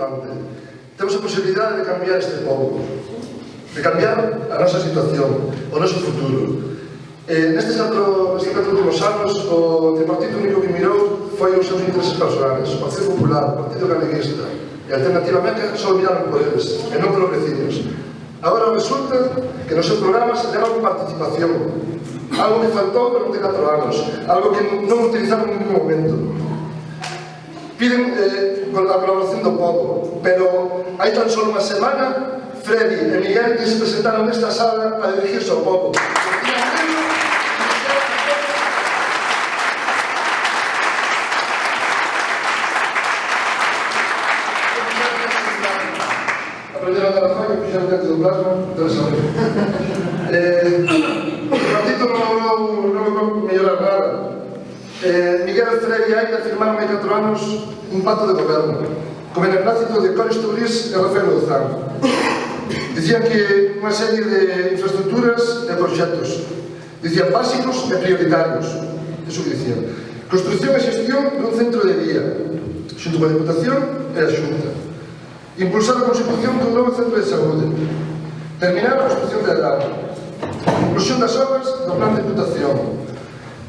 importante. Temos a posibilidade de cambiar este pobo, de cambiar a nosa situación, o noso futuro. Nestes 4 últimos anos, o tripartito único que mirou foi os seus intereses personales. O Partido Popular, o Partido Galeguista e a Alternativa Meca só miraron por eles, e non por os veciños. Agora resulta que nos seus programas levan participación, algo que faltou durante 4 anos, algo que non utilizaron en ningún momento. Piden a colaboración do povo, pero hai tan só unha semana Freddy e Miguel que se presentaron nesta sala a dirigirse ao povo. Aprenderon a trabajar e fixeron dentro do plasma, entón saben. O partido non logrou mellorar nada. Miguel, Freddy e Aida firmaron hai 4 anos un pacto de goberno co beneplácito de Coris Tourís e Rafael Lozán. Dicían que unha serie de infraestructuras e proxectos, dicían básicos e prioritarios, iso que dicían. Construcción e xestión dun centro de día, xunto coa Diputación e a Xunta. Impulsar a constitución dun novo centro de saúde. Terminar a construcción de Adrado. Inclusión das obras do plan de Diputación.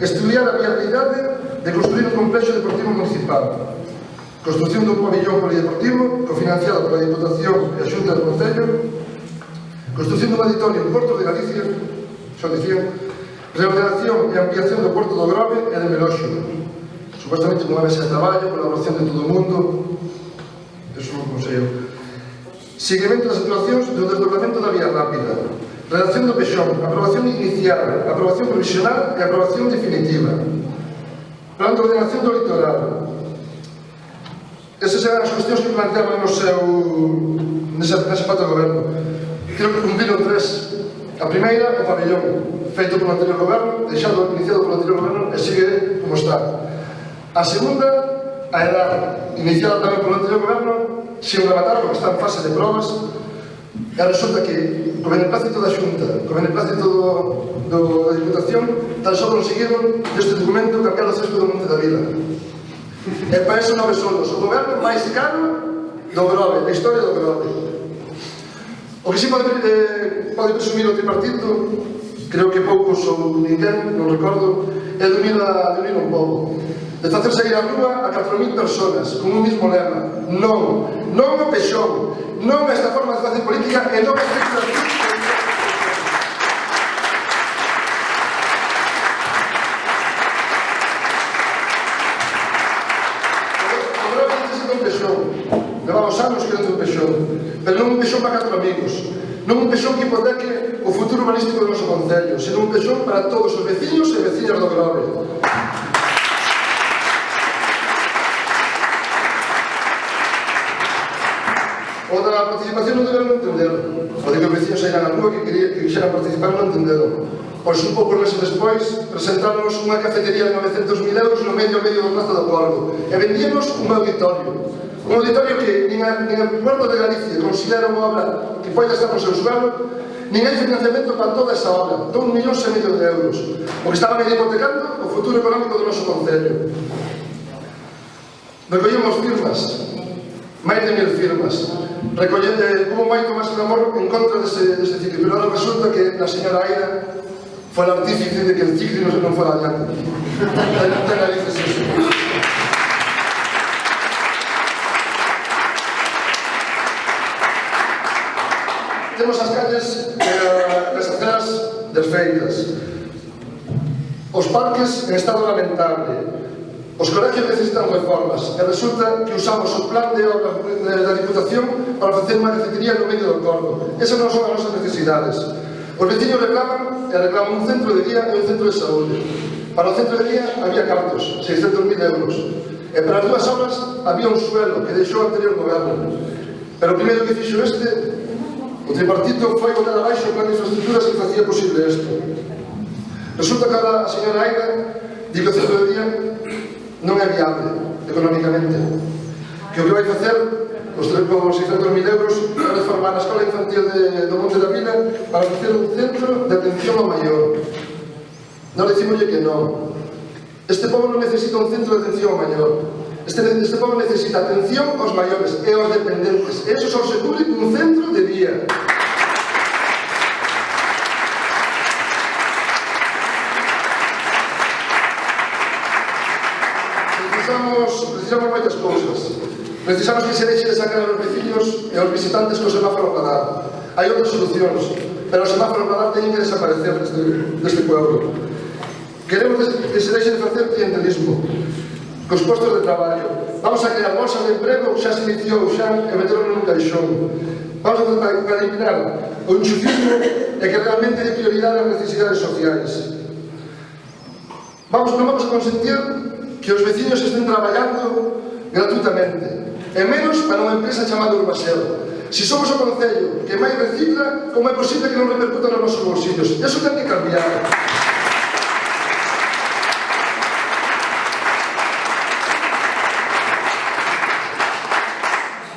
Estudiar a viabilidade de construir un complexo deportivo municipal. Construcción dun pabellón polideportivo cofinanciado pola Diputación e a Xunta do Concello. Construcción dun auditorio en Porto de Galicia, xa dicían. Reordenación e ampliación do Porto do Grove e de Meloxo. Supostamente con unha mesa de traballo, colaboración de todo o mundo. Eso non sei eu. Seguimento das actuacións do desdobramento da vía rápida. Redacción do Pexón, aprobación inicial, aprobación provisional e aprobación definitiva. Plan de ordenación do litoral. Esas eran as cuestións que planteaban nese pacto de goberno. Creo que cumpliron 3. A primeira, o pabellón, feito polo anterior goberno, iniciado polo anterior goberno e sigue como está. A segunda, a edad, iniciada tamén polo anterior goberno, sin rematar porque está en fase de probas, e resulta que, co beneplácito da Xunta, co beneplácito da Diputación, tan só conseguiron deste documento cambiar o césped do Monte da Vila. E para eso 9 solos, o goberno máis caro do Grove, a historia do Grove. O que si pode presumir o tripartito, creo que poucos ou ninguén, non recordo, é de unir un pobo. De facer sair a rúa a 4.000 personas, con un mismo lema. Non, non o Pexón, non esta forma de facer política e non este tripartito. O Grove necesita un Pexón. Levamos anos querendo un Pexón, pero non un Pexón para 4 amigos, non un Pexón que hipoteque o futuro urbanístico do noso concello, senón un Pexón para todos os veciños e veciñas do Grove. O da participación non deberon entenderon. O de que os veciños saíran á rúa que quixeran participar non entenderon. Pois un pouco meses despois presentáramos unha cafetería de 900.000 euros no medio do Praza do Corvo e vendíamos un auditorio. Un auditorio que nin a Puerto de Galicia considera unha obra que pode estar no seu suelo, nin hai financiamento para toda esa obra, 2,5 millóns de euros. O que estaba medio hipotecando o futuro económico do noso concello. Recollemos firmas, máis de 1.000 firmas. Hubo moito máis clamor en contra deste ciclo, pero ahora resulta que a señora Aida foi a artífice de que el ciclo non fora adiante. Ten narices eso. Temos as calles e as aceras desfeitas, os parques en estado lamentable, os colegios necesitan reformas e resulta que usamos o plan de obras da Diputación para facer unha cafetería no medio do Corvo. Esas non son as nosas necesidades. Os veciños reclaman un centro de día e un centro de saúde. Para o centro de día había cartos, 600.000 euros, e para as dúas obras había un suelo que deixou o anterior goberno. Pero o primeiro que fixo o tripartito foi botar abaixo o plan de infraestructuras que facía posible isto. Resulta que a señora Aida di que o centro de día non é viable económicamente, que o que vai facer os 600.000 euros para reformar a escola infantil do Monte da Vila para facer un centro de atención ao maior. Nós dicimoslle que non. Este pobo non necesita un centro de atención ao maior, Este pobo necesita atención aos maiores e aos dependentes. Eso só se cubre cun centro de día. Precisamos moitas cousas. Precisamos que se deixe de sacar aos veciños e aos visitantes co semáforo radar. Hai outras solucións, pero os semáforos radar teñen que desaparecer deste pueblo. Queremos que se deixe de facer clientelismo cos postos de traballo. Vamos a crear bolsas de emprego, xa se iniciou xa, e meterlo nun caixón. Vamos a tratar de eliminar o enxufismo e que realmente dé prioridade ás necesidades sociais. Non vamos a consentir que os veciños estén traballando gratuitamente, e menos para unha empresa chamada Urbasel. Se somos o concello que máis recicla, como é posible que non repercuta nos nosos bolsillos? Eso ten que cambiar.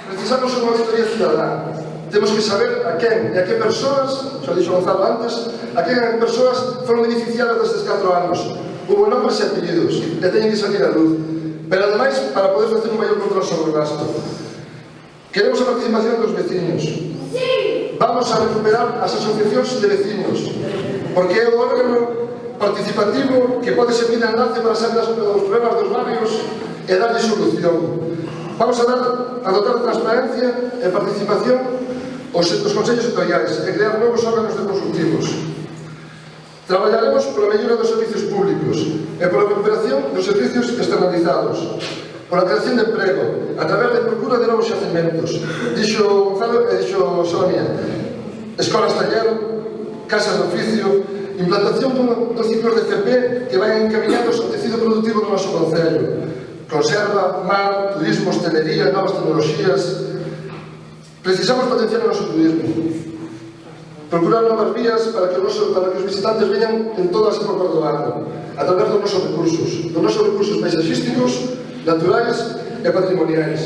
Precisamos unha auditoría cidadá. Temos que saber a quen e a que persoas, xa dixo Gonzalo antes, a que persoas foron beneficiadas destes 4 anos. Hubo nombres e apellidos, e teñen que salir a luz. Pero, ademais, para poder facer un maior control sobre o gasto. Queremos a participación dos veciños. Vamos a recuperar as asociacións de veciños, porque é o órgano participativo que pode servir de enlace para saber os problemas dos barrios e darlle solución. Vamos a dotar de transparencia e participación os consellos sectoriais e crear novos órganos de consultivos. Traballaremos pola mellora dos servicios públicos e pola recuperación dos servicios externalizados, pola creación de emprego, a través de procura de novos xacementos. Dixo Gonzalo e dixo Sonia, escolas taller, casas de oficio, implantación dos ciclos de FP que vayan encaminados ao tecido productivo do noso concello. Conserva, mar, turismo, hostelería, novas tecnoloxías. Precisamos potenciar o noso turismo. Procurar novas vías para que os visitantes veñan en todas as épocas do ano, a través dos nosos recursos paisaxísticos, naturais e patrimoniais.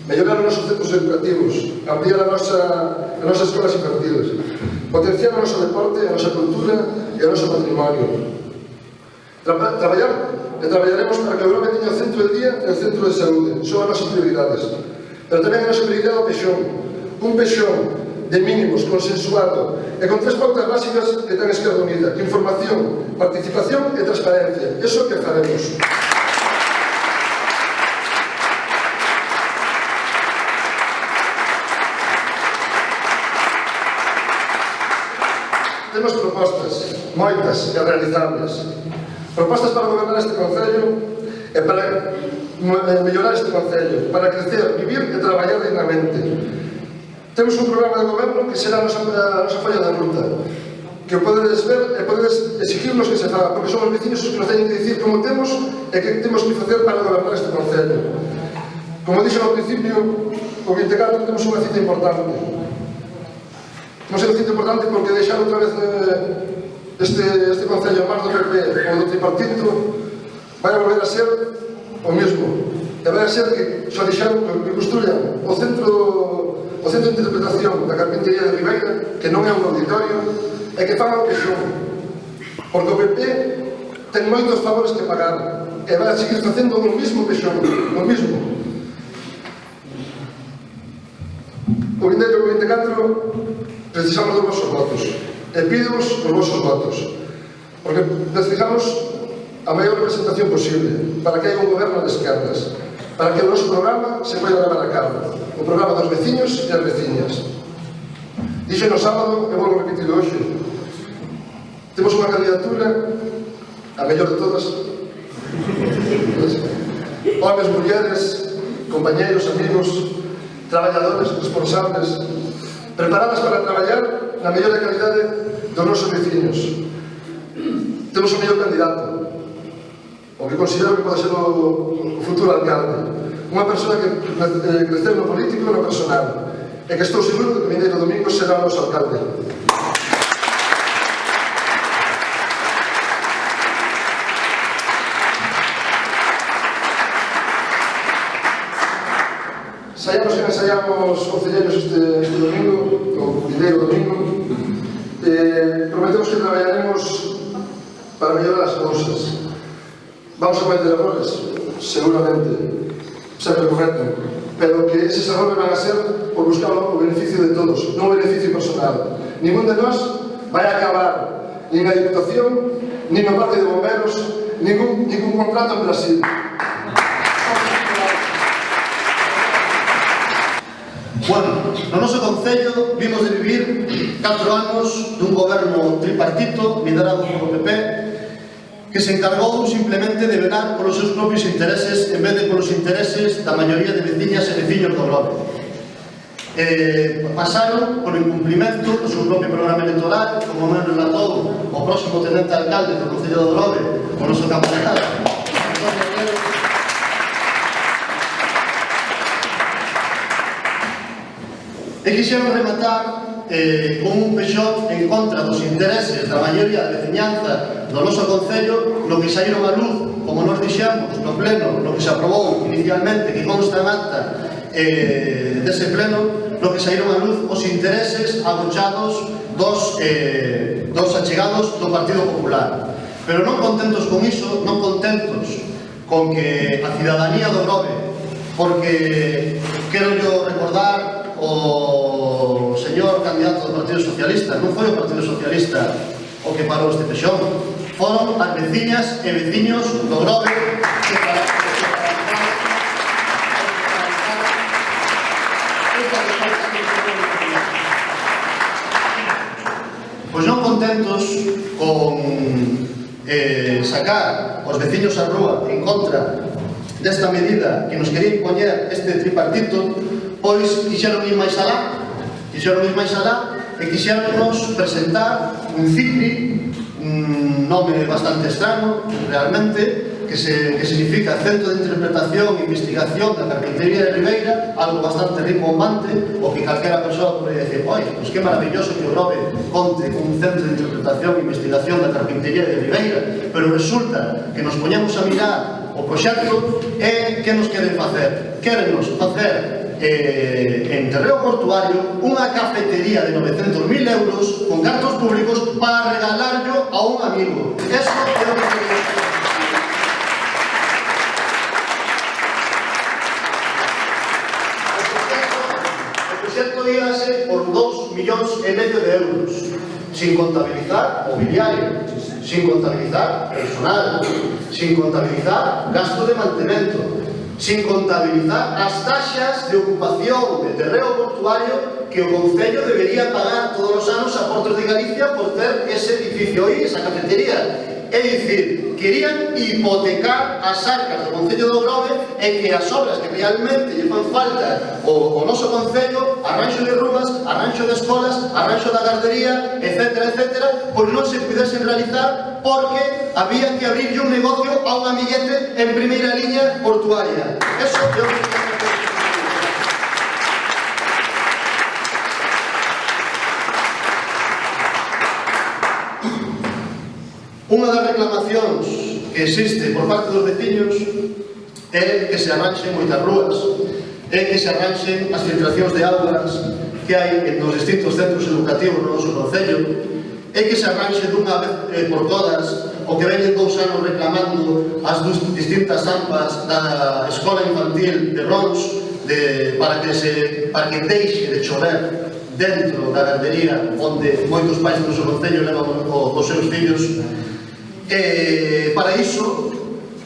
Mellorar os nosos centros educativos, ampliar as nosas escolas infantiles, potenciar o noso deporte, a nosa cultura e o noso patrimonio. Traballaremos para que a Europa teña o centro de día e o centro de saúde. Son as nosas prioridades. Pero tamén a nosa prioridade é o pexón. Un pexón de mínimos, consensuado e con 3 pautas básicas que ten Esquerda Unida: información, participación e transparencia. Eso que faremos. Temos propostas, moitas e realizables. Propostas para gobernar este concello e para mellorar este concello, para crecer, vivir e traballar dignamente. Temos un programa de goberno que será a nosa folla de ruta, que podedes ver e podedes exigirnos que se faga, porque somos vecinos os que nos teñen que dicir como temos e que temos que facer para gobernar este concello. Como dixo ao principio, o 24 temos unha cita importante. Temos unha cita importante porque deixar outra vez este concello máis do PP ou do tripartito vai a volver a ser o mesmo. E vai a ser que só deixaron que construyan o centro de interpretación da Carpintería de Ribeira, que non é un auditorio, e que fagan o pexón. Porque o PP ten moitos favores que pagar e vai a seguir facendo o mismo pexón, o mismo. O 28 e o 24 precisamos dos vosos votos e pídemos os vosos votos, porque necesitamos a maior representación posible para que haya un goberno de esquerdas, para que o noso programa se poida levar a cabo, o programa dos veciños e as veciñas. Dixo no sábado, e vou repetir hoxe, temos unha candidatura, a mellor de todas, homes, mulleres, compañeros, amigos, traballadores, responsables, preparadas para traballar na mellor calidade dos nosos veciños. Temos o mellor candidato, o que considero que pode ser o futuro alcalde, unha persoa que crecer no político e no personal, e que estou seguro que o vindeiro domingo será o noso alcalde. Ensaiamos que ensaiamos concelleiros este domingo, o vindeiro domingo, prometemos que traballaremos para mellorar as cousas. Vamos a cometer errores, seguramente, sempre correcto, pero que eses errores van a ser por buscar o beneficio de todos, non o beneficio personal. Ningún de nós vai acabar nin a Diputación, nin no Parque de Bomberos, ningún contrato en Brasil. Bueno, no noso concello vimos de vivir 4 anos dun goberno tripartito liderado polo PP que se encargou simplemente de velar polos seus propios intereses en vez de polos intereses da maioría de veciñas e veciños do Grove. Pasaron polo incumplimento do seu propio programa electoral, como me relatou o próximo tenente alcalde do Concello do Grove, o noso camarada e quixeron rematar con un pexón en contra dos intereses da maioría da veciñanza do noso Concello, no que saíron a luz, como nos dixemos no pleno, no que se aprobou inicialmente, que consta en acta dese pleno, no que saíron a luz os intereses agochados dos achegados do Partido Popular. Pero non contentos con iso, non contentos con que a cidadanía do Grove, porque quero yo recordar o señor candidato do Partido Socialista, non foi o Partido Socialista o que parou este pexón, foron as veciñas e veciños do Grove que pois non contentos con sacar os veciños á rúa en contra desta medida que nos quería impoñer este tripartito, pois quixeron ir máis alá e quixeronnos presentar un CIPRI, un nome bastante extraño realmente, que significa Centro de Interpretación e Investigación da Carpintería de Ribeira, algo bastante rimbombante, o que calquera persoa podría decir, oi, pois que maravilloso que o Grove conte con un Centro de Interpretación e Investigación da Carpintería de Ribeira, pero resulta que nos poñemos a mirar o proxecto e que nos queren facer? Querenos facer en terreo portuario unha cafetería de 900.000 euros con cartos públicos para regalarlo a un amigo. Eso é o que queremos. O proxecto íase por 2,5 millóns de euros, sin contabilizar mobiliario, sin contabilizar personal, sin contabilizar gasto de mantemento, sin contabilizar as taxas de ocupación de terreo portuario que o Concello debería pagar todos os anos a Portos de Galicia por ter ese edificio aí, esa cafetería. É dicir, querían hipotecar as arcas do Concello do Grove e que as obras que realmente lle fan falta ao noso Concello, arranxo de rúas, arranxo de escolas, arranxo da gardería, etc., pois non se pudesen realizar porque había que abrirlle un negocio a un amiguete en primeira liña portuaria. Eso é o que unha das reclamacións que existe por parte dos veciños é que se arranxen moitas rúas, é que se arranxen as filtracións de augas que hai nos distintos centros educativos do noso Concello, é que se arranxe dunha vez por todas o que veñen 2 anos reclamando as distintas AMPAs da Escola Infantil de Rons para que deixe de chover dentro da gardería onde moitos pais do noso Concello levan os seus fillos. Para iso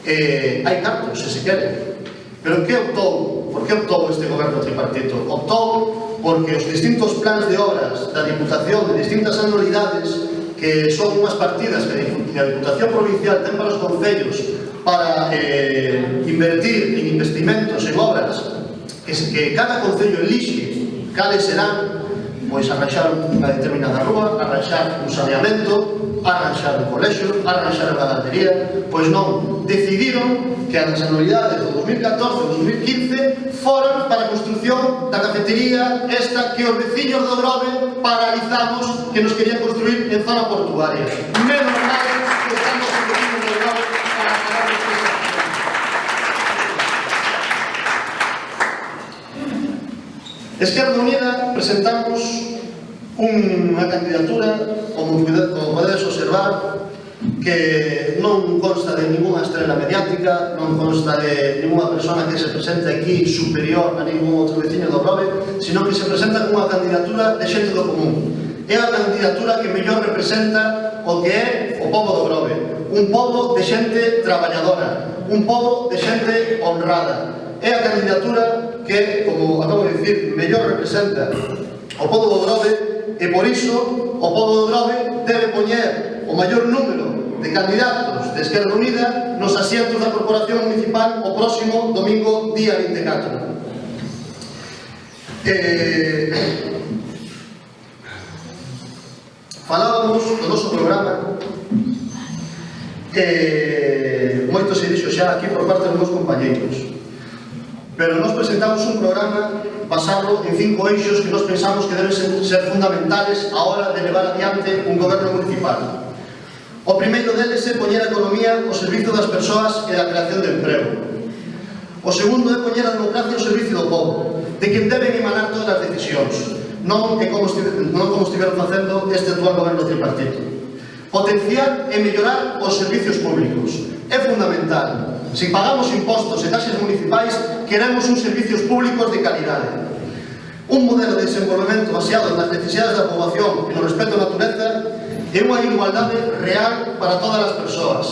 hai cartos, se quere. Pero que optou? Por que optou este goberno tripartito? Optou porque os distintos plans de obras da Diputación de distintas anualidades, que son unhas partidas que a Diputación Provincial ten para os concellos para invertir en investimentos en obras que cada concello elixe cales serán, pois arranxar unha determinada rúa, arranxar un saneamento, arranxar un colexio, arranxar unha gardería. Pois non, decidiron que as anualidades do 2014 e 2015 foran para a construción da cafetería esta que os veciños do Grove paralizamos, que nos querían construir en zona portuaria. Menos mal que estamos os veciños do Grove para pagar os que Esquerda Unida presentamos unha candidatura, como podedes observar, que non consta de ninguna estrela mediática, non consta de ninguna persona que se presente aquí superior a ningún outro veciño do Grove, sino que se presenta como unha candidatura de xente do común. É a candidatura que mellor representa o que é o pobo do Grove, un pobo de xente traballadora, un pobo de xente honrada. É a candidatura que, como acabo de dicir, mellor representa o pobo do Grove, e por iso o pobo do Grove debe poñer o maior número de candidatos de Esquerda Unida nos asientos da Corporación Municipal o próximo domingo, día 24. Falábamos do noso programa, moito se dixo xa aquí por parte dos meus compañeiros, pero nós presentamos un programa basado en 5 eixos que nós pensamos que deben ser fundamentales a hora de levar adiante un goberno municipal. O primeiro deles é poñer a economía ao servizo das persoas e da creación de emprego. O segundo é poñer a democracia ao servicio do povo, de quen deben emanar todas as decisións, non como estiveron facendo este actual goberno tripartito. Potenciar e mellorar os servicios públicos. É fundamental. Se pagamos impostos e taxas municipais, queremos uns servicios públicos de calidade. Un modelo de desenvolvemento baseado nas necesidades da poboación e no respeto á natureza é unha igualdade real para todas as persoas.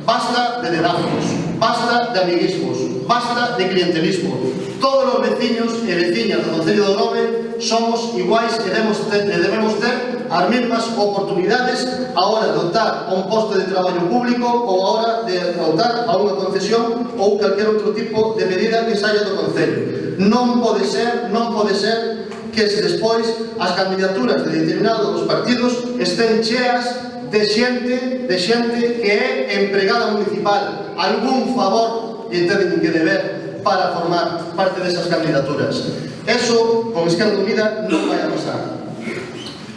Basta de dedazos, basta de amiguismos, basta de clientelismo. Todos os veciños e veciñas do Concello do Grove somos iguais e debemos ter as mesmas oportunidades a hora de optar a un posto de traballo público ou a hora de optar a unha concesión ou calquer outro tipo de medida que saia do Concello. Non pode ser que se despois as candidaturas de determinados partidos estén cheas de xente que é empregada municipal. Algún favor lle teñen que deber para formar parte desas candidaturas. Eso, con Esquerda Unida, non vai a pasar.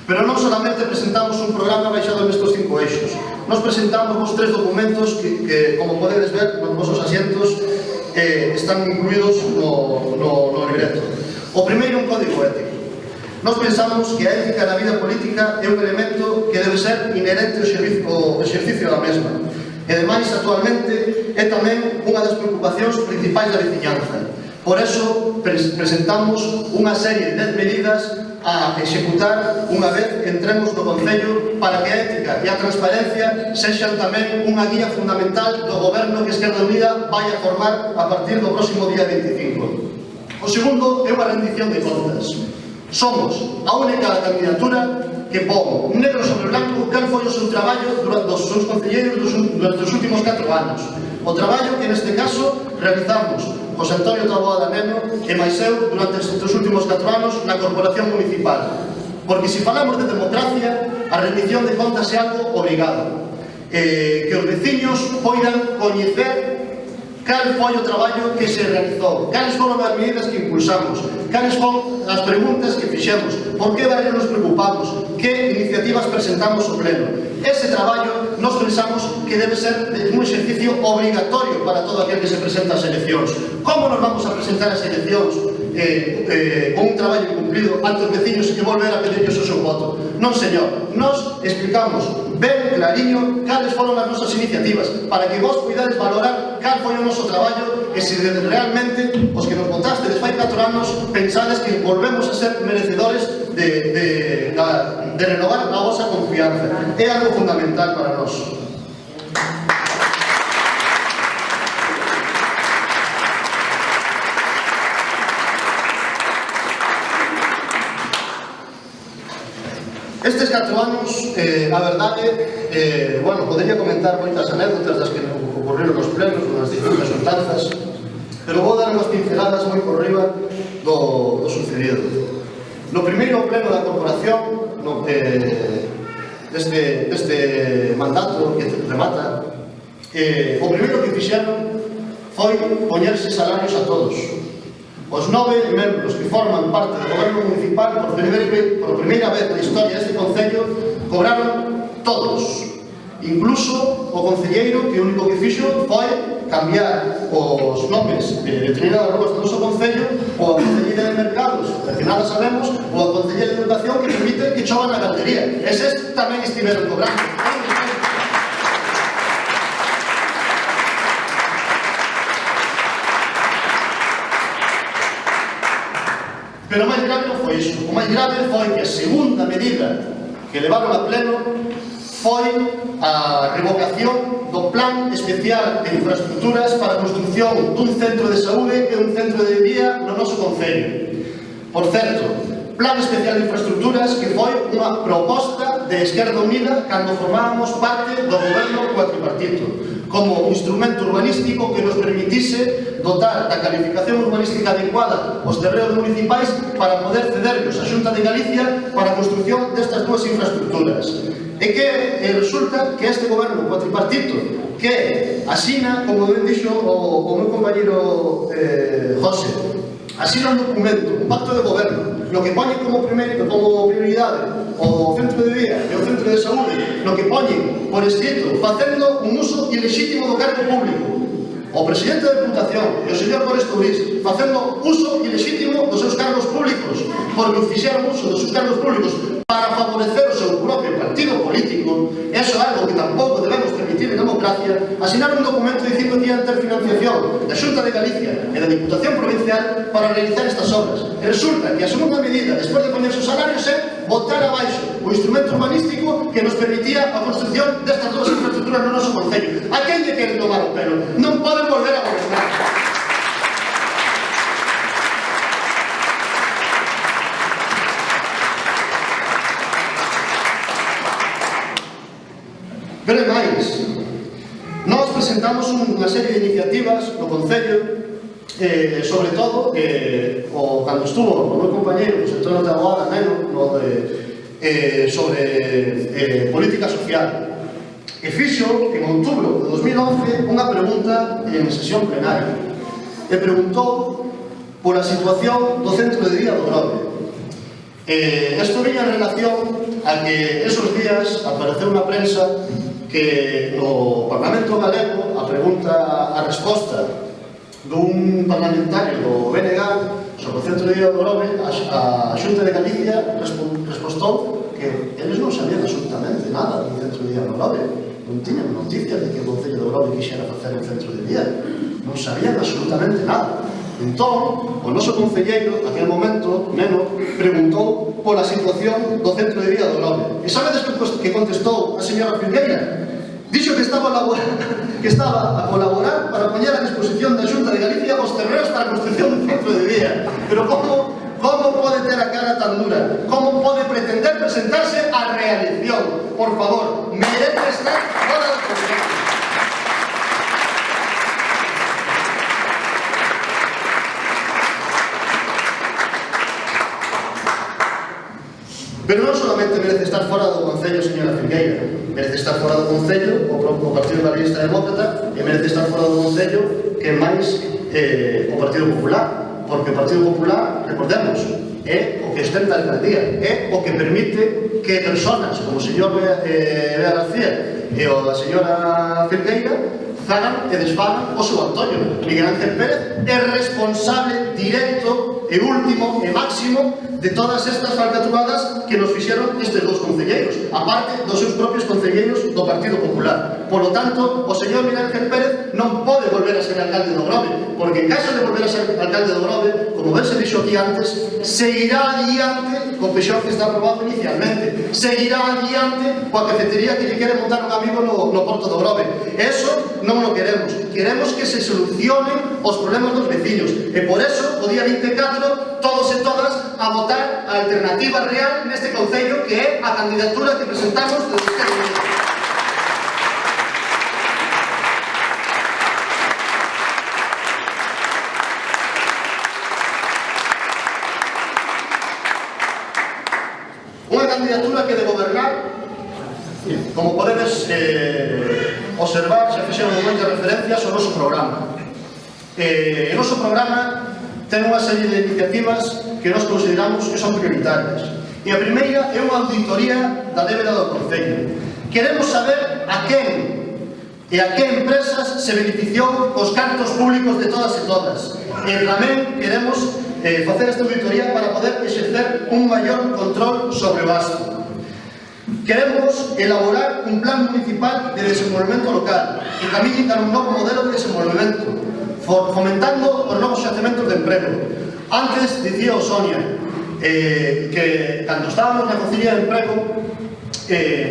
Pero non solamente presentamos un programa baixado nestes 5 eixos. Nos presentamos os 3 documentos que como podedes ver, nos vosos asientos, están incluídos no libreto. O primeiro, un código ético. Nos pensamos que a ética na vida política é un elemento que debe ser inherente ao exercicio da mesma. E, ademais, actualmente, é tamén unha das preocupacións principais da veciñanza. Por eso, presentamos unha serie de 10 medidas a executar unha vez entremos no Concello para que a ética e a transparencia sexan tamén unha guía fundamental do goberno que Esquerda Unida vai a formar a partir do próximo día 25. O segundo é unha rendición de contas. Somos a única candidatura que pon negro sobre blanco cal foi o seu traballo durante os seus concelleiros durante os últimos 4 anos. O traballo que neste caso realizamos José Antonio Taboada Neno e máis eu durante estes últimos 4 anos na Corporación Municipal. Porque se falamos de democracia, a rendición de contas é algo obrigado. Que os veciños poidan coñecer cal foi o traballo que se realizou, cales foron as medidas que impulsamos, cales foron as preguntas que fixemos, por que barrio nos preocupamos, que iniciativas presentamos ao pleno. Ese traballo nos pensamos que debe ser un exercicio obrigatorio para todo aquel que se presenta ás eleccións. Como nos vamos a presentar ás eleccións con un traballo incumplido ante os veciños que volver a pedirlles o seu voto? Non, señor, nos explicamos ben clariño cales foron as nosas iniciativas para que vos cuidades valorar cal foi o noso traballo e se realmente os que nos votastedes fai 4 anos pensades que volvemos a ser merecedores de renovar a vosa confianza. É algo fundamental para nós. Estes 4 anos, a verdade, podería comentar moitas anécdotas das que ocorreron nos plenos, nas distintas xuntanzas, pero vou dar unhas pinceladas moi por riba do sucedido. No primeiro pleno da corporación, deste mandato que remata, o primeiro que fixeron foi poñerse salarios a todos. Os 9 membros que forman parte do goberno municipal por primeira vez na historia deste concello cobraron todos, incluso o concelleiro que o único que fixo foi cambiar os nomes de determinadas ruas do noso concello, ou a concelleira de mercados, que nada sabemos, ou a concelleira de educación que permite que chovan na galdería. Eses tamén estiveron cobrando. Pero o máis grave non foi iso. O máis grave foi que a segunda medida que levaron a pleno foi a revocación do Plan Especial de Infraestructuras para a construción dun centro de saúde e un centro de día no noso concello. Por certo, Plan Especial de Infraestructuras que foi unha proposta de Esquerda Unida cando formábamos parte do goberno cuatripartito, como un instrumento urbanístico que nos permitise dotar da calificación urbanística adecuada aos terreos municipais para poder cederlos a Xunta de Galicia para a construción destas dúas infraestructuras. E que resulta que este goberno cuatripartito que asina, como ben dixo o meu compañero José, asina un documento, un pacto de goberno, no que poñe como prioridade o centro de día e o centro de saúde, no que poñe por escrito facendo un uso ilexítimo do cargo público. O presidente da Deputación e o señor Boris Tourís facendo uso ilexítimo dos seus cargos públicos, porque fixeron uso dos seus cargos públicos para favorecer o seu propio partido político, e iso é algo que tampouco debemos permitir en democracia. Asinaron un documento dicindo que ian ter financiación da Xunta de Galicia e da Diputación Provincial para realizar estas obras. E resulta que a segunda medida, despois de poñerse os salarios, é botar abaixo o instrumento urbanístico que nos permitía a construción destas dúas infraestructuras no noso concello. A quen lle queren tomar o pelo? Non poden volver a gobernar. Pero é máis, nós presentamos unha serie de iniciativas no Concello, sobre todo, cando estuvo o meu compañeiro, José Antonio Taboada, sobre política social. E fixo, en outubro de 2011, unha pregunta en sesión plenaria. E preguntou pola situación do centro de día do Grove. Isto viña en relación a que esos días apareceu na prensa que no Parlamento Galego a resposta dun parlamentario do BNG sobre o centro de día do Grove, a Xunta de Galicia respostou que eles non sabían absolutamente nada do centro de día do Grove, non tiñan noticias de que o Concello do Grove quixera facer un centro de día, non sabían absolutamente nada. Entón, o noso concelleiro, naquele momento, Neno, preguntou pola situación do centro de día do Grove. E sabedes que contestou a señora Filgueira? Dixo que estaba a colaborar para poñer a disposición da Xunta de Galicia os terreos para a construción dun centro de día. Pero como pode ter a cara tan dura? Como pode pretender presentarse á reelección? Por favor, merece estar fora do Concello. Pero non solamente merece estar fora do Concello, señora Filgueira, merece estar fora do Concello o Partido Galeguista Demócrata e merece estar fora do Concello que máis o Partido Popular, porque o Partido Popular, recordemos, é o que ostenta a alcaldía, é o que permite que personas como o señor Bea García e a señora Filgueira fagan e desfagan o seu Antonio. Miguel Ángel Pérez é responsable directo e último e máximo de todas estas falcatruadas que nos fixeron estes dous concelleiros, aparte dos seus propios concelleiros do Partido Popular. Por lo tanto, o señor Miguel Ángel Pérez non pode volver a ser alcalde do Grove, porque en caso de volver a ser alcalde do Grove, como ben se dixo aquí antes, seguirá adiante co pexón que está aprobado inicialmente, seguirá adiante coa cafetería que lle quere montar un amigo no Porto do Grove. Eso non o queremos. Queremos que se solucionen os problemas dos veciños. E por eso, o día 24, todos e todas a votar a alternativa real neste concello, que é a candidatura que presentamos desde Esquerda Unida. Unha candidatura que de gobernar, como podedes observar, se fixeron moitas referencias ao noso programa. O noso programa ten unha serie de iniciativas que nós consideramos que son prioritarias. E a primeira é unha auditoría da débeda do Concello. Queremos saber a quen e a que empresas se beneficiou os cartos públicos de todas e todas. E tamén queremos facer esta auditoría para poder exercer un maior control sobre o gasto. Queremos elaborar un plan municipal de desenvolvemento local que camine cara un novo modelo de desenvolvemento, fomentando os novos xacementos de emprego. Antes dicía o Sonia, que cando estábamos na Consellería de Emprego,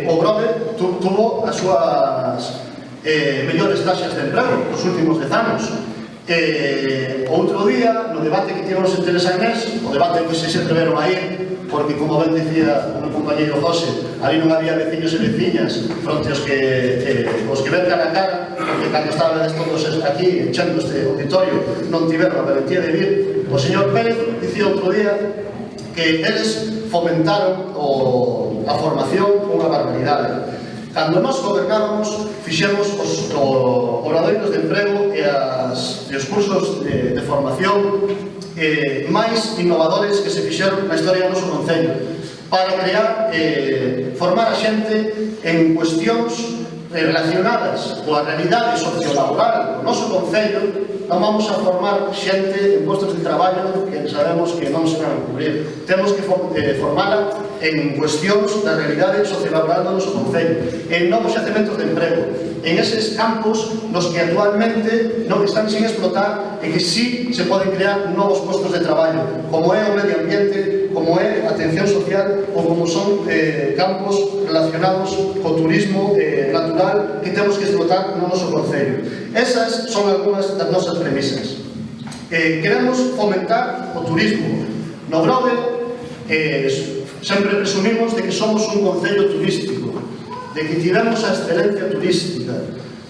o Grove tuvo as súas mellores taxas de emprego nos últimos 10 anos. Outro día, no debate que tivemos en Telesainés, o debate que se preveron aí, porque, como ben dicía o meu compañeiro José, ali non había veciños e veciñas fronte aos que ven cara a cara, porque cando estábamos todos aquí enchendo este auditorio non tiveron a valentía de vir. O señor Pérez dicía outro día que eles fomentaron a formación unha barbaridade. Cando nós gobernábamos, fixemos os obradoiros de emprego e os cursos de formación máis innovadores que se fixeron na historia do noso concello, para crear, formar a xente en cuestións relacionadas coa realidade sociolaboral do noso concello. Non vamos a formar xente en postos de traballo que sabemos que non se van a cubrir. Temos que formala en cuestións da realidade sociolaboral do noso concello, en novos xacementos de emprego, en eses campos nos que actualmente non están sin explotar e que sí se poden crear novos postos de traballo, como é o medio ambiente, como é a atención social ou como son campos relacionados co turismo natural que temos que explotar no noso concello. Esas son algunhas das nosas premisas. Queremos fomentar o turismo. No Grove sempre presumimos de que somos un concello turístico, de que tivemos a excelencia turística,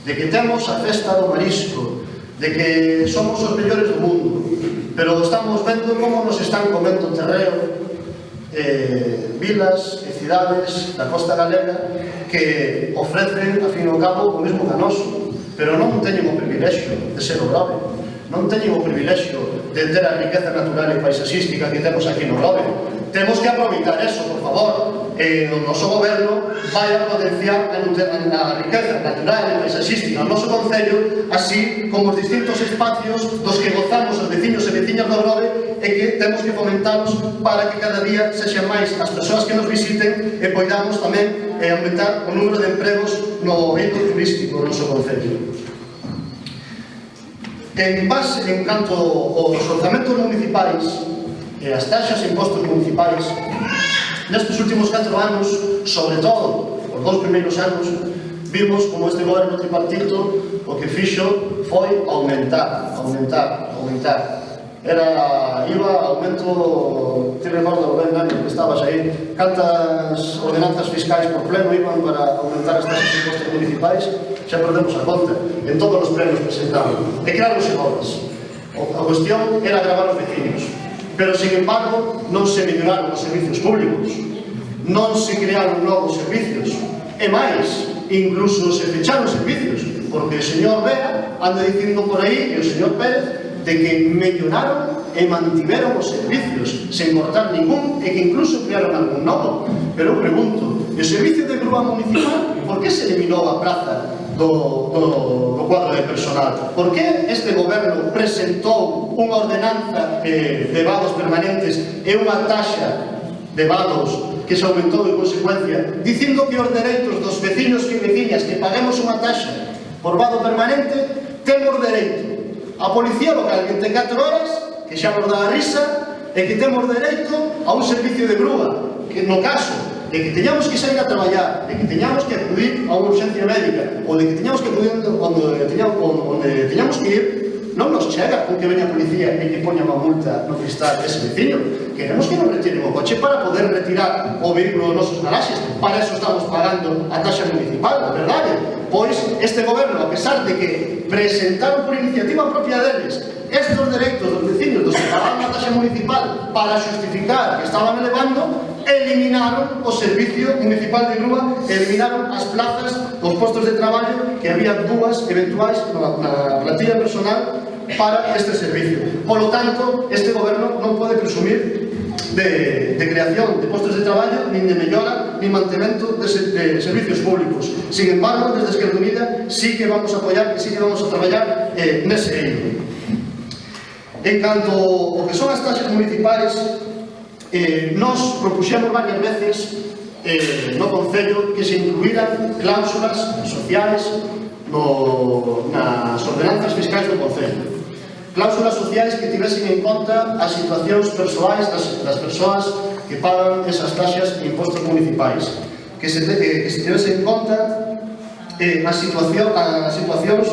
de que temos a festa do marisco, de que somos os mellores do mundo, pero estamos vendo como nos están comendo o terreo vilas e cidades da costa galega que ofrecen, a fin e ao cabo, o mesmo que a noso, pero non teñen o privilexio de ser o Grove, non teñen o privilexio de ter a riqueza natural e paisaxística que temos aquí no Grove. Temos que aproveitar eso, por favor. O noso goberno vai a potenciar a riqueza natural e paisaxística do noso concello, así como os distintos espacios dos que gozamos os veciños e veciñas do Grove, e que temos que fomentalos para que cada día sexan máis as persoas que nos visiten e poidamos tamén aumentar o número de empregos no eido turístico do noso concello. En canto aos orzamentos municipais e as taxas e impostos municipais, nestes últimos 4 anos, sobre todo os 2 primeiros anos, vimos como este goberno tripartito o que fixo foi aumentar. Iba aumento, te recordo ben ano que estabas aí, cantas ordenanzas fiscais por pleno iban para aumentar as taxas e impostos municipais, xa perdemos a conta en todos os plenos presentados. E crearonse obras. A cuestión era gravar os veciños, pero, sin embargo, non se melloraron os servicios públicos, non se crearon novos servicios, e máis, incluso se fecharon servicios, porque o señor Bea anda dicindo por aí, e o señor Pérez, de que melloraron e mantiveron os servicios sen cortar ningún, e que incluso crearon algún novo. Pero eu pregunto, o servicio de grúa municipal, por que se eliminou a praza do cuadro de personal? Por que este goberno presentou unha ordenanza de vados permanentes e unha taxa de vados que se aumentou en consecuencia, dicindo que os dereitos dos veciños e veciñas que paguemos unha taxa por vado permanente temos dereito a policía local 24 horas, que xa nos dá a risa, e que temos dereito a un servicio de grúa, que no caso de que teñamos que sair a traballar, de que teñamos que acudir a unha urgencia médica, ou de que teñamos que acudir onde teñamos que ir, non nos chega con que veña a policía e que poña unha multa no cristal ese veciño. Queremos que nos retiren o coche para poder retirar o vehículo dos nosos garaxes. Para eso estamos pagando a taxa municipal, a verdade. Pois este goberno, a pesar de que presentaron por iniciativa propia deles estes dereitos dos veciños dos que pagaban a taxa municipal para justificar que estaban elevando, eliminaron o servicio municipal de grúa, eliminaron as plazas, os postos de traballo que había 2 eventuais na plantilla personal para este servicio. Por lo tanto, este goberno non pode presumir de creación de postos de traballo, nin de mellora, nin mantemento de servicios públicos. Sin embargo, desde Esquerda Unida sí que vamos a apoiar, sí que vamos a traballar nese eido. En canto ao que son as taxas municipais, nos propuxemos varias veces no Concello que se incluíran cláusulas sociais nas ordenanzas fiscais do Concello. cláusulas sociais que tivesen en conta as situacións persoais das persoas que pagan esas taxas e impostos municipais, que se tivesen en conta as situacións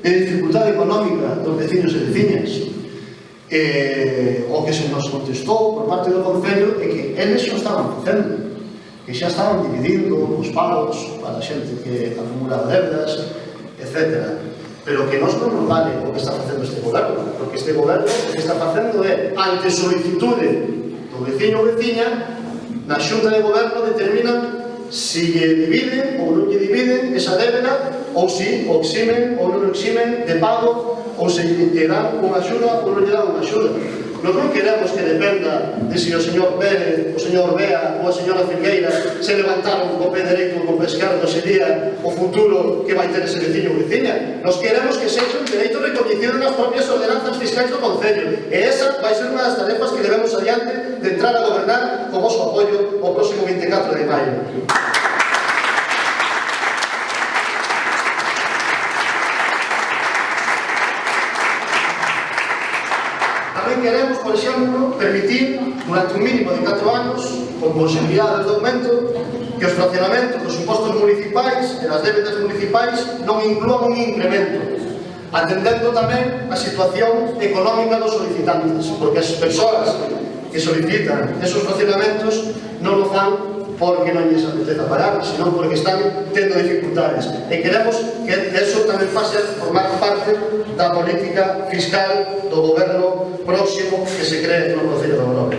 de dificultade económica dos veciños e veciñas. O que se nos contestou por parte do Concello é que eles xa estaban facendo, que xa estaban dividindo os pagos para a xente que acumula deudas, etc. Pero que non nos vale o que está facendo este goberno, porque este goberno o que está facendo é, ante solicitude do veciño ou veciña, na xunta de goberno determinan si lle dividen ou non lle dividen esa débeda, ou si o eximen ou non o eximen de pago, ou se lle dan unha axuda ou non lle dan unha axuda. Nós non queremos que dependa de si o señor Pérez, o señor Bea ou a señora Filgueira se levantaron co pé dereito ou co pé esquerdo sería o futuro que vai ter ese veciño ou veciña. Nós queremos que sexa un dereito recoñecido nas propias ordenanzas fiscais do Concello, e esa vai ser unha das tarefas que debemos adiante de entrar a gobernar co vosso apoio o próximo 24 de maio. Tamén queremos, por exemplo, permitir durante un mínimo de 4 anos, con posibilidades de aumento, que os fraccionamentos dos impostos municipais e das débedas municipais non inclúan un incremento, atendendo tamén a situación económica dos solicitantes, porque as persoas que solicitan esos fraccionamentos non o fan porque non lles apeteza pagar, senón porque están tendo dificultades. E queremos que eso tamén pase a formar parte da política fiscal do goberno próximo que se cree no Concello de Ogrove.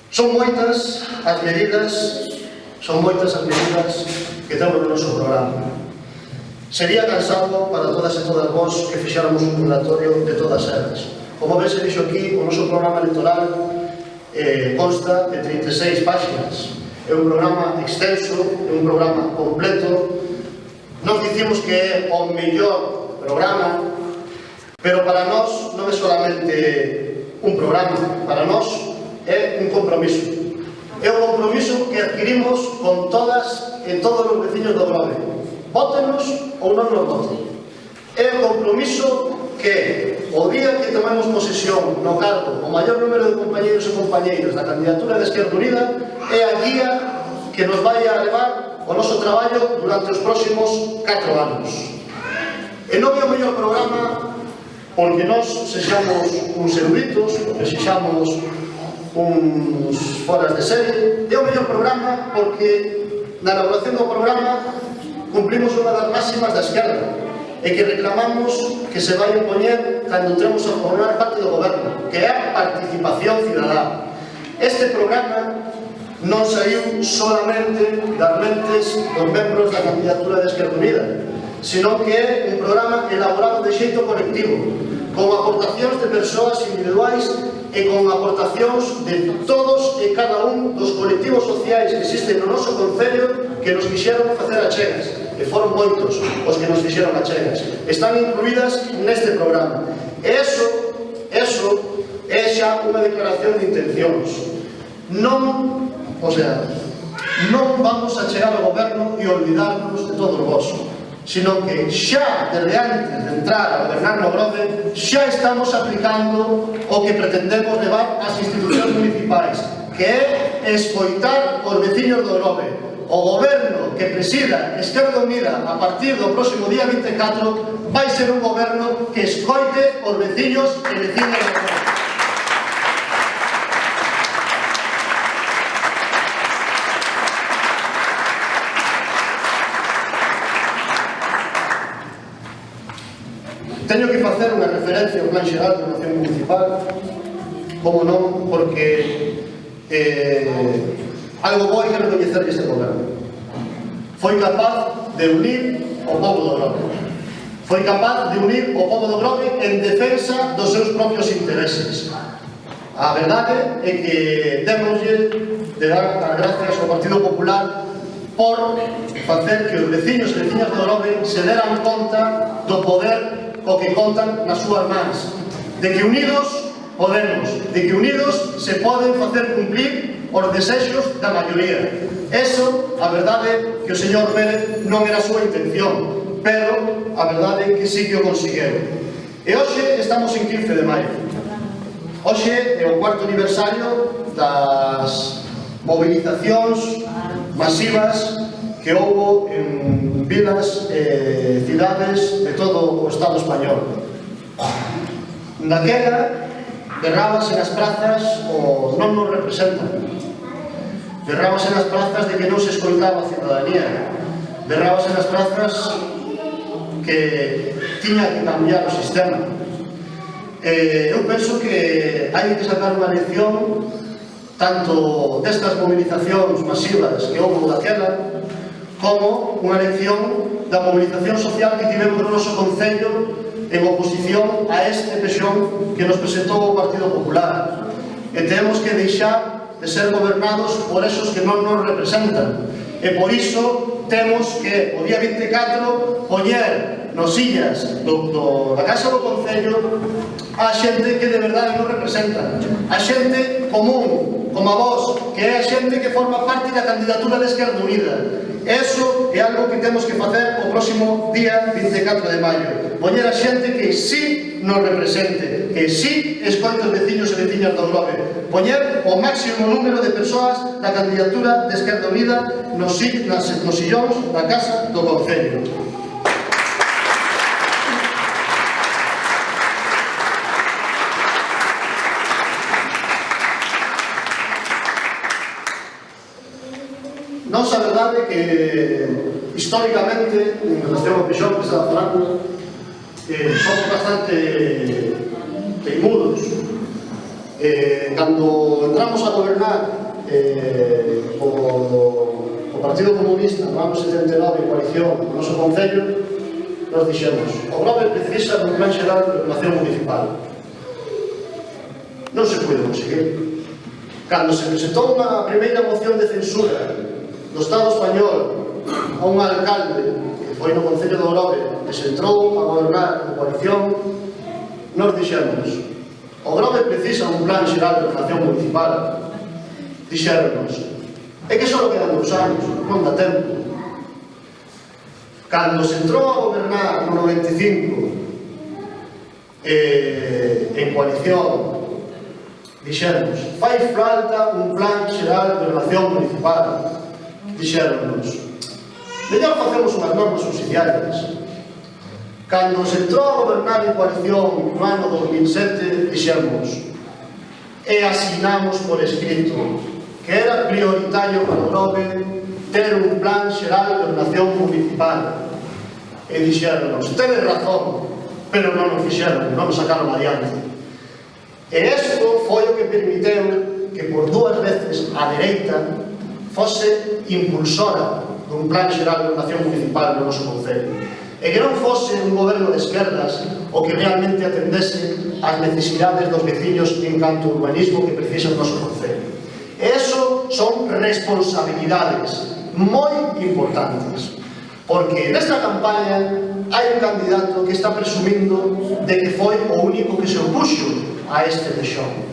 Son moitas as medidas que temos no noso programa. Sería cansado para todas e todas vos que fixáramos un relatorio de todas elas. Como ves, se dixo aquí, o noso programa electoral consta de 36 páxinas. É un programa extenso, é un programa completo. Nos dicimos que é o mellor programa, pero para nós non é solamente un programa, para nós é un compromiso. É un compromiso que adquirimos con todas e todos os veciños do Ogrove. Vótenos ou non nos voten. É un compromiso que o día que tomemos posesión no cargo o maior número de compañeiros e compañeiras da candidatura de Esquerda Unida é a guía que nos vai a levar o noso traballo durante os próximos 4 anos. E non é o mellor programa porque nós sexamos uns eruditos, porque sexamos uns foras de serie. É o mellor programa porque na elaboración do programa cumplimos unha das máximas da esquerda, e que reclamamos que se vai impoñer cando entremos a formar parte do goberno, que é a participación cidadá. Este programa non saiu solamente das mentes dos membros da candidatura de Esquerda Unida, sino que é un programa elaborado de xeito colectivo, con aportacións de persoas individuais e con aportacións de todos e cada un dos colectivos sociais que existen no noso Concello que nos quixeron facer achegas, e foron moitos os que nos fixeron achegas. Están incluídas neste programa. E eso é xa unha declaración de intencións. Non vamos a chegar ao goberno e olvidarnos de todos vos, sino que xa, desde antes de entrar a gobernar no Ogrove, xa estamos aplicando o que pretendemos levar ás institucións municipais, que é escoitar os veciños do Ogrove. O goberno que presida Esquerda Unida a partir do próximo día 24 vai ser un goberno que escoite os veciños e veciñas do Ogrove. Teño que facer unha referencia ao Plan Xeral de Ordenación Municipal, como non, porque algo bo hai que recoñecer este goberno. Foi capaz de unir o pobo do Ogrove. Foi capaz de unir o pobo do Ogrove en defensa dos seus propios intereses. A verdade é que démoslle de dar as gracias ao Partido Popular por facer que os veciños e veciñas do Ogrove se deran conta do poder o que contan nas súas mans, de que unidos podemos, de que unidos se poden facer cumplir os desexos da maioría. Eso, a verdade, que o señor Pérez non era a súa intención, pero a verdade é que sí que o conseguiron. E hoxe estamos en 15 de maio. Hoxe é o cuarto aniversario das movilizacións masivas que houbo en vilas e cidades de todo o Estado español. Daquela, berrábase nas prazas o non nos representan. Berrábase nas prazas de que non se escoitaba a ciudadanía. Berrábase nas prazas que tiña que cambiar o sistema. Eu penso que hai que sacar unha lección tanto destas movilizacións masivas que houve daquela como unha lección da movilización social que tivemos no noso concello en oposición a este pexón que nos presentou o Partido Popular. E temos que deixar de ser gobernados por esos que non nos representan. E por iso temos que, o día 24, poñer nos sillas da Casa do Concello a xente que de verdade nos representa, a xente común, como a vos, que é a xente que forma parte da candidatura de Esquerda Unida. Eso é algo que temos que facer o próximo día 24 de maio. Poñer a xente que sí nos represente, que sí escoite os veciños e veciñas do Grove. Poñer o máximo número de persoas da candidatura de Esquerda Unida nos sillóns da Casa do Concello. Nós, a verdade é que, históricamente, en relación ao pexón que estaba falando, somos bastante teimudos. Cando entramos a gobernar o Partido Comunista no ano 79 en coalición no noso concello, nos dixemos: o Grove precisa dun plan xeral de ordenación municipal. Non se pode conseguir. Cando se presentou unha primeira moción de censura do Estado español a un alcalde que foi no Concello do Grove que se entrou a gobernar en coalición, nos dixemos: o Grove precisa un plan xeral de ordenación municipal. Dixéronos: é que só quedan 2 anos, non dá tempo. Cando se entrou a gobernar no 95 en coalición, dixéronos: fai falta un plan xeral de ordenación municipal. Dixéronos: mellor facemos unhas normas subsidiarias. Cando se entrou a gobernar en coalición no ano 2007, dixemos e asinamos por escrito que era prioritario para o Grove ter un plan xeral de ordenación municipal. E dixéronos: tedes razón, pero non o fixeron, non o sacaron adiante. E isto foi o que permiteu que por 2 veces a dereita fose impulsora dun plan xeral de ordenación municipal no noso concello, e que non fose un goberno de esquerdas o que realmente atendese ás necesidades dos veciños en canto urbanismo que precisa o noso concello. E eso son responsabilidades moi importantes, porque nesta campaña hai un candidato que está presumindo de que foi o único que se opuxo a este pexón.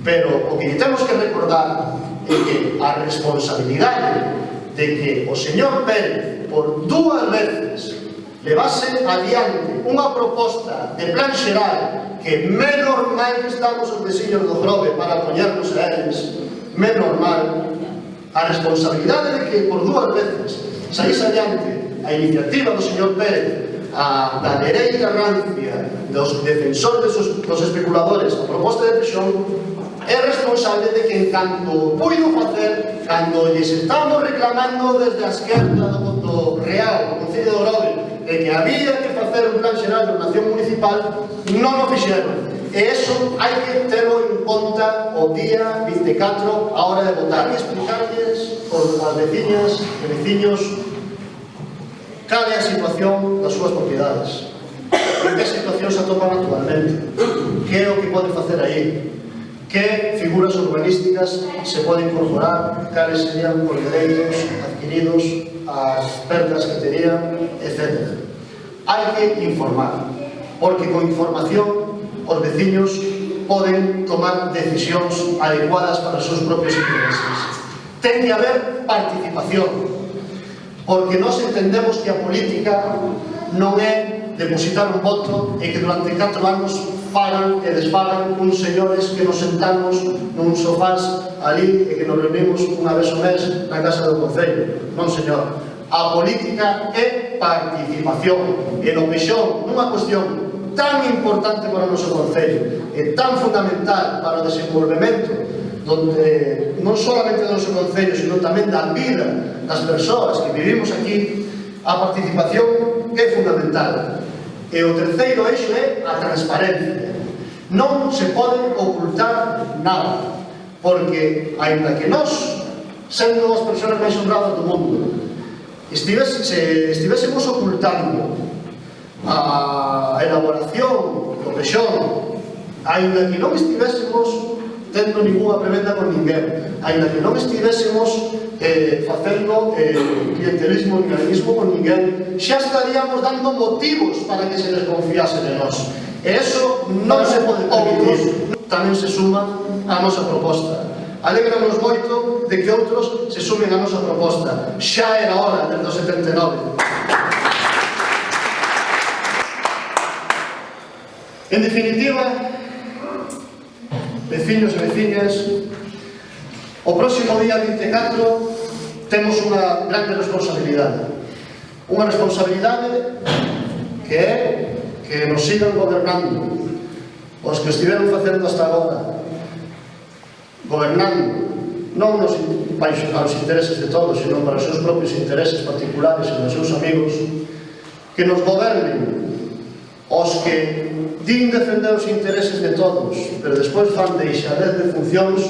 Pero o que temos que recordar é que a responsabilidade de que o señor Pérez por 2 veces levase adiante unha proposta de plan xeral que menos mal que estamos os veciños do Grove para poñernos a eles, menos mal, a responsabilidade de que por 2 veces saíse adiante a iniciativa do señor Pérez, da dereita rancia, dos defensores dos especuladores, a proposta de pexón, é responsable de que en canto puido facer, cando lles estamos reclamando desde a esquerda do Real, do Concello do Grove, de que había que facer un plan xeral de ordenación municipal, non o fixeron. E iso hai que terlo en conta o día 24 a hora de votar e explicarlles ás veciñas e veciños cal é a situación das súas propiedades, en que situación se atopan actualmente, que é o que poden facer aí, que figuras urbanísticas se poden incorporar, cales serían os dereitos adquiridos, as perdas que terían, etc. Hai que informar, porque con información os veciños poden tomar decisións adecuadas para os seus propios intereses. Ten que haber participación, porque nós entendemos que a política non é depositar un voto e que durante 4 anos fagan e desfagan uns señores que nos sentamos nun sofás ali e que nos reunimos unha vez ao mes na casa do Concello. Non, señor. A política é participación e no que son nunha cuestión tan importante para o noso Concello e tan fundamental para o desenvolvemento donde non solamente do noso Concello, sino tamén da vida das persoas que vivimos aquí, a participación é fundamental. E o terceiro eixo é a transparencia. Non se pode ocultar nada, porque, aínda que nós, sendo as persoas máis honradas do mundo, estivésemos ocultando a elaboración do pexón, aínda que non estivésemos tendo ninguna preventa con ninguén, aínda que non estivésemos facendo clientelismo, nihilismo con ninguén, xa estaríamos dando motivos para que se desconfiase de nós. E eso non se pode permitir. Tamén se suma a nosa proposta. Alégranos moito de que outros se sumen a nosa proposta. Xa era hora desde o 79. En definitiva, veciños e veciñas, o próximo día 24 temos unha grande responsabilidade. Unha responsabilidade que é que nos sigan gobernando os que estiveron facendo hasta agora, gobernando non baixo aos intereses de todos, sino para os seus propios intereses particulares e dos seus amigos, que nos gobernen os que din defender os intereses de todos, pero despois fan deixadez de funcións,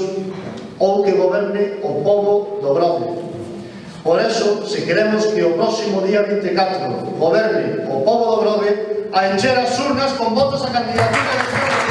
ou que goberne o pobo do Grove. Por eso, se queremos que o próximo día 24 goberne o pobo do Grove, a encher as urnas con votos a candidatura de